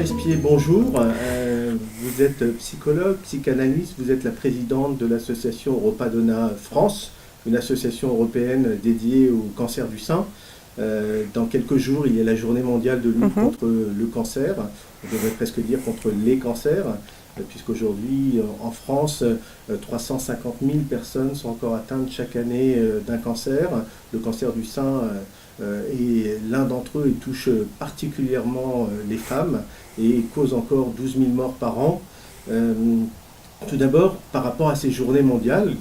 Espier, bonjour. Vous êtes psychologue, psychanalyste, vous êtes la présidente de l'association Europa-Donna France, une association européenne dédiée au cancer du sein. Dans quelques jours, il y a la journée mondiale de lutte contre le cancer, on devrait presque dire contre les cancers, puisqu'aujourd'hui, en France, 350 000 personnes sont encore atteintes chaque année d'un cancer. Le cancer du sein est l'un d'entre eux et touche particulièrement les femmes et cause encore 12 000 morts par an. Tout d'abord, par rapport à ces journées mondiales,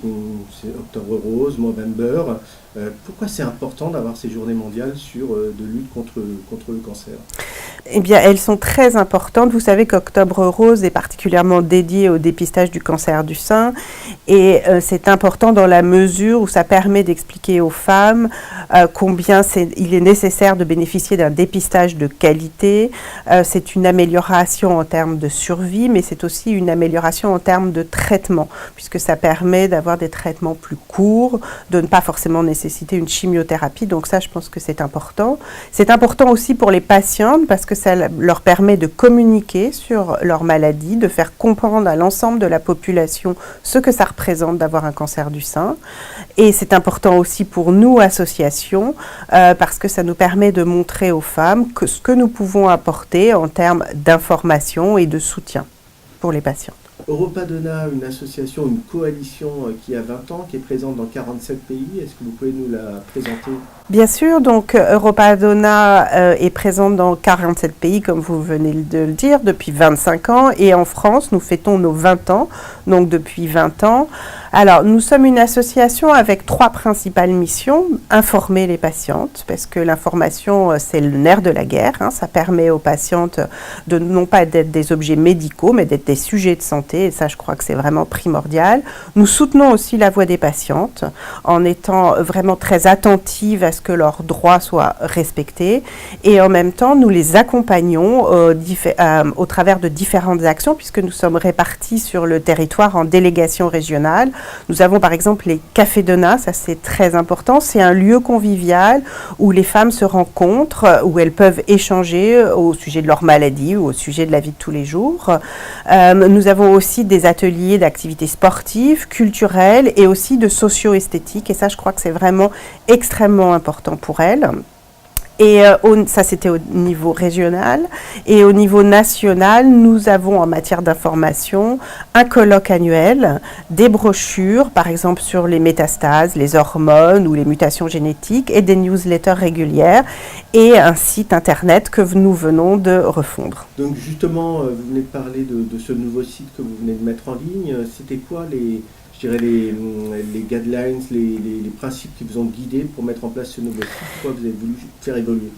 c'est Octobre Rose, Movember, pourquoi c'est important d'avoir ces journées mondiales de lutte contre le cancer ? Eh bien, elles sont très importantes. Vous savez qu'Octobre Rose est particulièrement dédié au dépistage du cancer du sein et c'est important dans la mesure où ça permet d'expliquer aux femmes combien il est nécessaire de bénéficier d'un dépistage de qualité. C'est une amélioration en termes de survie, mais c'est aussi une amélioration en termes de traitement, puisque ça permet d'avoir des traitements plus courts, de ne pas forcément nécessiter une chimiothérapie. Donc ça, je pense que c'est important. C'est important aussi pour les patientes parce que ça leur permet de communiquer sur leur maladie, de faire comprendre à l'ensemble de la population ce que ça représente d'avoir un cancer du sein. Et c'est important aussi pour nous, associations, parce que ça nous permet de montrer aux femmes ce que nous pouvons apporter en termes d'information et de soutien pour les patients. Europa-Donna, une association, une coalition qui a 20 ans, qui est présente dans 47 pays. Est-ce que vous pouvez nous la présenter ? Bien sûr, donc Europa-Donna est présente dans 47 pays, comme vous venez de le dire, depuis 25 ans. Et en France, nous fêtons nos 20 ans, donc depuis 20 ans. Alors, nous sommes une association avec 3 principales missions. Informer les patientes, parce que l'information, c'est le nerf de la guerre. Ça permet aux patientes de non pas d'être des objets médicaux, mais d'être des sujets de santé. Et ça, je crois que c'est vraiment primordial. Nous soutenons aussi la voix des patientes en étant vraiment très attentives à ce que leurs droits soient respectés. Et en même temps, nous les accompagnons au travers de différentes actions, puisque nous sommes répartis sur le territoire en délégations régionales. Nous avons par exemple les Cafés Donna, ça c'est très important. C'est un lieu convivial où les femmes se rencontrent, où elles peuvent échanger au sujet de leur maladie ou au sujet de la vie de tous les jours. Nous avons aussi des ateliers d'activités sportives, culturelles et aussi de socio-esthétique. Et ça, je crois que c'est vraiment extrêmement important pour elles. Et ça, c'était au niveau régional. Et au niveau national, nous avons en matière d'information un colloque annuel, des brochures, par exemple sur les métastases, les hormones ou les mutations génétiques, et des newsletters régulières, et un site internet que nous venons de refondre. Donc justement, vous venez de parler de ce nouveau site que vous venez de mettre en ligne. C'était quoi les guidelines, les principes qui vous ont guidé pour mettre en place ce nouveau site? Pourquoi vous avez voulu faire évoluer?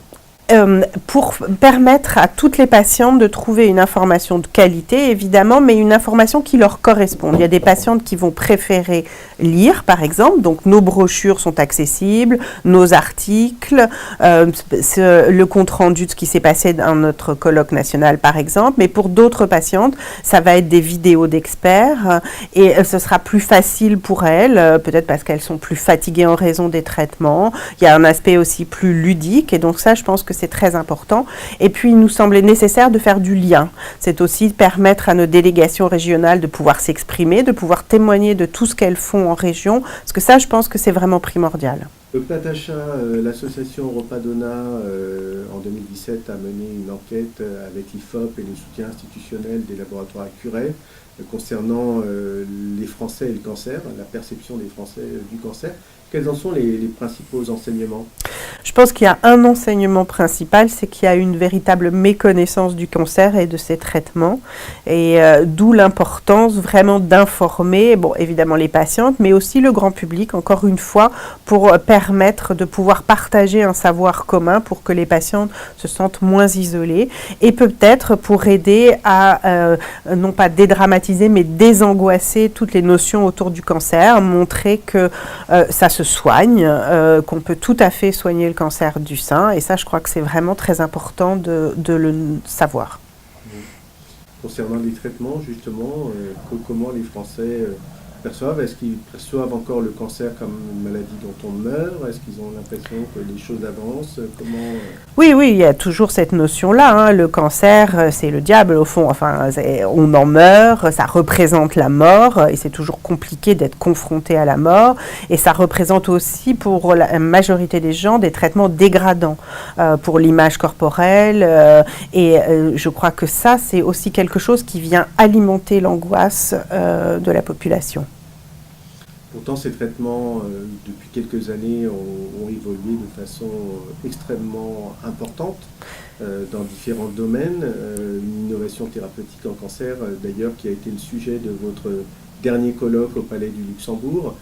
Pour permettre à toutes les patientes de trouver une information de qualité, évidemment, mais une information qui leur corresponde. Il y a des patientes qui vont préférer lire, par exemple, donc nos brochures sont accessibles, nos articles, le compte-rendu de ce qui s'est passé dans notre colloque national, par exemple, mais pour d'autres patientes, ça va être des vidéos d'experts et ce sera plus facile pour elles, peut-être parce qu'elles sont plus fatiguées en raison des traitements. Il y a un aspect aussi plus ludique et donc ça, je pense que c'est très important. Et puis, il nous semblait nécessaire de faire du lien. C'est aussi permettre à nos délégations régionales de pouvoir s'exprimer, de pouvoir témoigner de tout ce qu'elles font en région, parce que ça, je pense que c'est vraiment primordial. Le Platacha, l'association Europa-Donna, en 2017, a mené une enquête avec l'IFOP et le soutien institutionnel des laboratoires Accuray concernant les Français et le cancer, la perception des Français du cancer. Quels en sont les principaux enseignements ? Je pense qu'il y a un enseignement principal, c'est qu'il y a une véritable méconnaissance du cancer et de ses traitements, et d'où l'importance vraiment d'informer, bon, évidemment les patientes, mais aussi le grand public, encore une fois, pour permettre de pouvoir partager un savoir commun pour que les patientes se sentent moins isolées, et peut-être pour aider à, non pas dédramatiser, mais désangoisser toutes les notions autour du cancer, montrer que ça se soigne, qu'on peut tout à fait soigner le cancer du sein, et ça je crois que c'est vraiment très important de le savoir. Concernant les traitements justement, comment les Français perçoivent? Est-ce qu'ils perçoivent encore le cancer comme une maladie dont on meurt? Est-ce qu'ils ont l'impression que les choses avancent? Comment... Oui, il y a toujours cette notion-là, hein. Le cancer, c'est le diable au fond. Enfin, on en meurt, ça représente la mort, et c'est toujours compliqué d'être confronté à la mort. Et ça représente aussi pour la majorité des gens des traitements dégradants pour l'image corporelle. Je crois que ça, c'est aussi quelque chose qui vient alimenter l'angoisse de la population. Pourtant, ces traitements, depuis quelques années, ont évolué de façon extrêmement importante dans différents domaines. Une innovation thérapeutique en cancer, d'ailleurs, qui a été le sujet de votre dernier colloque au Palais du Luxembourg.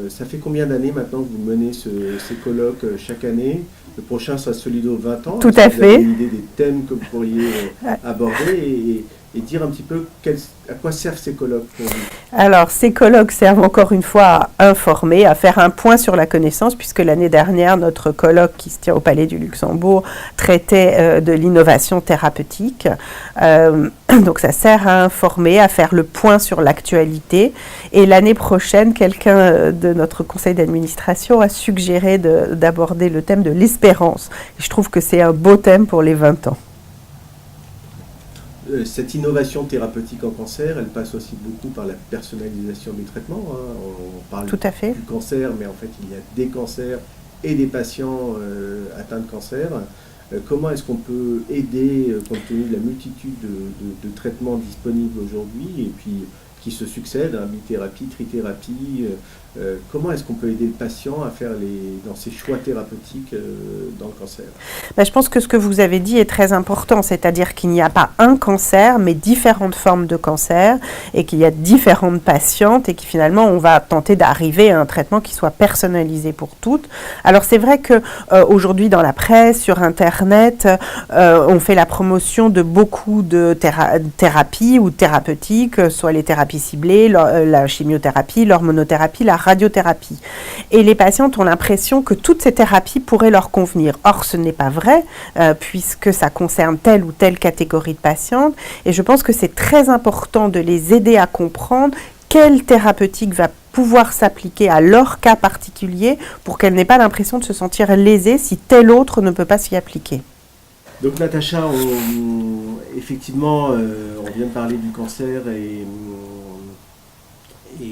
Ça fait combien d'années maintenant que vous menez ces colloques chaque année? Le prochain sera celui de 20 ans. Tout à fait. Vous avez une idée des thèmes que vous pourriez aborder et dire un petit peu à quoi servent ces colloques pour vous? Alors, ces colloques servent encore une fois à informer, à faire un point sur la connaissance, puisque l'année dernière, notre colloque qui se tient au Palais du Luxembourg traitait de l'innovation thérapeutique. Donc, ça sert à informer, à faire le point sur l'actualité. Et l'année prochaine, quelqu'un de notre conseil d'administration a suggéré d'aborder le thème de l'espérance. Je trouve que c'est un beau thème pour les 20 ans. Cette innovation thérapeutique en cancer, elle passe aussi beaucoup par la personnalisation du traitement. Hein. On parle Tout à fait. du cancer, mais en fait, il y a des cancers et des patients atteints de cancer. Comment est-ce qu'on peut aider, compte tenu de la multitude de traitements disponibles aujourd'hui, et puis qui se succèdent, hein, bithérapie, trithérapie, comment est-ce qu'on peut aider le patient à faire dans ses choix thérapeutiques dans le cancer? Je pense que ce que vous avez dit est très important, c'est-à-dire qu'il n'y a pas un cancer, mais différentes formes de cancer, et qu'il y a différentes patientes, et que finalement on va tenter d'arriver à un traitement qui soit personnalisé pour toutes. Alors c'est vrai que aujourd'hui dans la presse, sur Internet, on fait la promotion de beaucoup de thérapies ou thérapeutiques, soit les thérapies ciblées, la chimiothérapie, l'hormonothérapie, la radiothérapie. Et les patientes ont l'impression que toutes ces thérapies pourraient leur convenir. Or, ce n'est pas vrai, puisque ça concerne telle ou telle catégorie de patientes. Et je pense que c'est très important de les aider à comprendre quelle thérapeutique va pouvoir s'appliquer à leur cas particulier pour qu'elles n'aient pas l'impression de se sentir lésées si tel autre ne peut pas s'y appliquer. Donc Natacha, effectivement, on vient de parler du cancer et de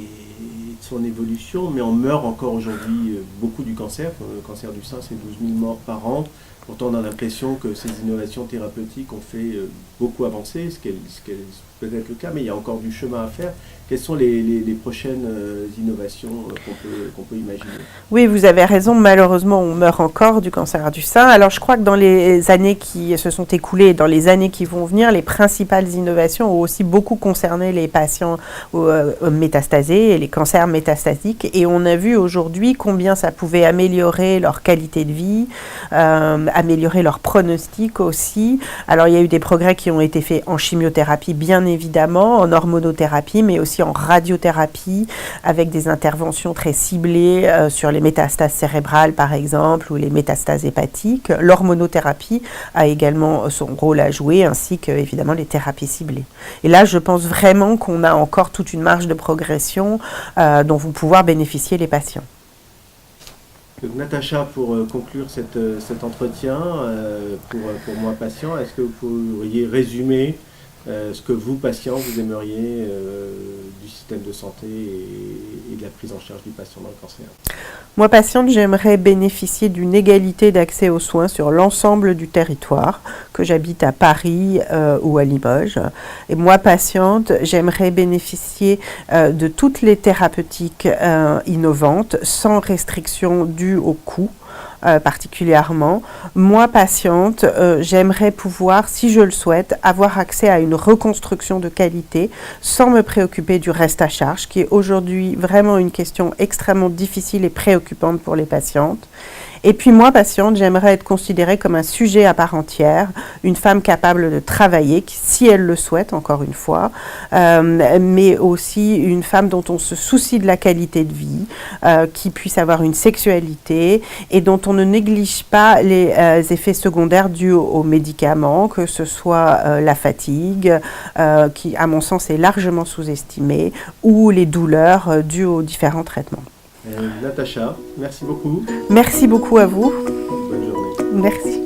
son évolution, mais on meurt encore aujourd'hui beaucoup du cancer. Le cancer du sein, c'est 12 000 morts par an. Pourtant, on a l'impression que ces innovations thérapeutiques ont fait beaucoup avancer, ce qui est peut-être le cas, mais il y a encore du chemin à faire. Quelles sont les prochaines innovations qu'on peut imaginer? Oui, vous avez raison. Malheureusement, on meurt encore du cancer du sein. Alors, je crois que dans les années qui se sont écoulées, dans les années qui vont venir, les principales innovations ont aussi beaucoup concerné les patients métastasés et les cancers métastasiques. Et on a vu aujourd'hui combien ça pouvait améliorer leur qualité de vie, améliorer leur pronostic aussi. Alors, il y a eu des progrès qui ont été faits en chimiothérapie, bien évidemment, en hormonothérapie, mais aussi en radiothérapie, avec des interventions très ciblées sur les métastases cérébrales, par exemple, ou les métastases hépatiques. L'hormonothérapie a également son rôle à jouer, ainsi que, évidemment, les thérapies ciblées. Et là, je pense vraiment qu'on a encore toute une marge de progression dont vont pouvoir bénéficier les patients. Donc, Natacha, pour conclure cet entretien, pour moi patient, est-ce que vous pourriez résumer ce que vous, patients, vous aimeriez du système de santé et de la prise en charge du patient dans le cancer? Moi, patiente, j'aimerais bénéficier d'une égalité d'accès aux soins sur l'ensemble du territoire, que j'habite à Paris ou à Limoges. Et moi, patiente, j'aimerais bénéficier de toutes les thérapeutiques innovantes, sans restriction due au coût. Particulièrement. Moi, patiente, j'aimerais pouvoir, si je le souhaite, avoir accès à une reconstruction de qualité sans me préoccuper du reste à charge, qui est aujourd'hui vraiment une question extrêmement difficile et préoccupante pour les patientes. Et puis moi, patiente, j'aimerais être considérée comme un sujet à part entière, une femme capable de travailler, si elle le souhaite, encore une fois, mais aussi une femme dont on se soucie de la qualité de vie, qui puisse avoir une sexualité et dont on ne néglige pas les effets secondaires dus aux médicaments, que ce soit la fatigue, qui à mon sens est largement sous-estimée, ou les douleurs dues aux différents traitements. Natacha, merci beaucoup. Merci beaucoup à vous. Bonne journée. Merci.